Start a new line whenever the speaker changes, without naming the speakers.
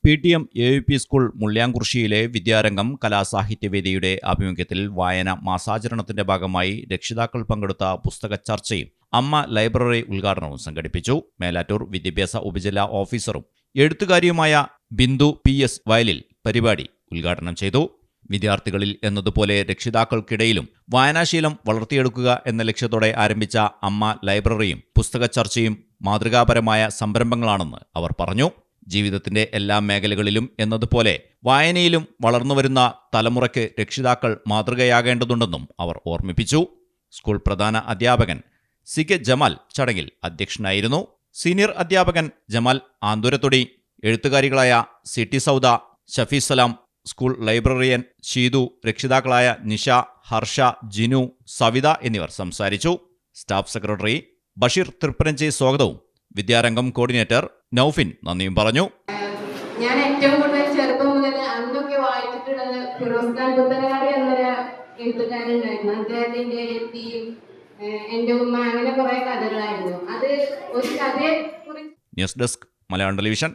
PTM AUP school മുള്ളിയാംകുറിശ്ശിയിലെ വിദ്യാരംഗം കലാസാഹിത്യവേദിയുടെ ആഭിമുഖ്യത്തിൽ വായന മാസാചരണത്തിന്റെ ഭാഗമായി രക്ഷിതാക്കൾ പങ്കെടുത്ത പുസ്തക ചർച്ചയും അമ്മ ലൈബ്രറി ഉദ്ഘാടനവും സംഘടിപ്പിച്ചു. മേലാറ്റൂർ വിദ്യാഭ്യാസ ഉപജില്ലാ ഓഫീസറും എഴുത്തുകാരിയുമായ ബിന്ദു PS വയലിൽ പരിപാടി ഉദ്ഘാടനം ചെയ്തു. വിദ്യാർത്ഥികളിൽ എന്നതുപോലെ രക്ഷിതാക്കൾക്കിടയിലും വായനാശീലം വളർത്തിയെടുക്കുക എന്ന ലക്ഷ്യത്തോടെ ആരംഭിച്ച അമ്മ ലൈബ്രറിയും പുസ്തക ചർച്ചയും മാതൃകാപരമായ സംരംഭങ്ങളാണെന്ന് അവർ പറഞ്ഞു. ജീവിതത്തിന്റെ എല്ലാ മേഖലകളിലും എന്നതുപോലെ വായനയിലും വളർന്നുവരുന്ന തലമുറയ്ക്ക് രക്ഷിതാക്കൾ മാതൃകയാകേണ്ടതുണ്ടെന്നും അവർ ഓർമ്മിപ്പിച്ചു. സ്കൂൾ പ്രധാന അധ്യാപകൻ CK ജമാൽ ചടങ്ങിൽ അധ്യക്ഷനായിരുന്നു. സീനിയർ അധ്യാപകൻ ജമാൽ ആന്തൂരത്തൊടി, എഴുത്തുകാരികളായ CT സൗദ, ഷഫീസലാം, സ്കൂൾ ലൈബ്രറിയൻ ഷീതു, രക്ഷിതാക്കളായ നിഷ, ഹർഷ, ജിനു, സവിത എന്നിവർ സംസാരിച്ചു. സ്റ്റാഫ് സെക്രട്ടറി ബഷീർ തൃപ്പരഞ്ചി സ്വാഗതവും വിദ്യാരംഗം കോർഡിനേറ്റർ നൌഫിൻ നന്ദിയും പറഞ്ഞു.
ഞാൻ ഏറ്റവും കൂടുതൽ ചെറുപ്പം മുതൽ അന്നൊക്കെ വായിച്ചിട്ടുള്ളത് ഫിറോസ് ഖാൻ പുത്തനങ്ങാടി എന്നൊരു എഴുത്തുകാരുണ്ടായിരുന്നു. അദ്ദേഹത്തിന്റെ എത്തിയും എന്റെ ഉമ്മ, അങ്ങനെ കുറെ കഥകളായിരുന്നു. അത് ഒരു കഥയെ കുറിച്ച്.
News desk Malayalam television.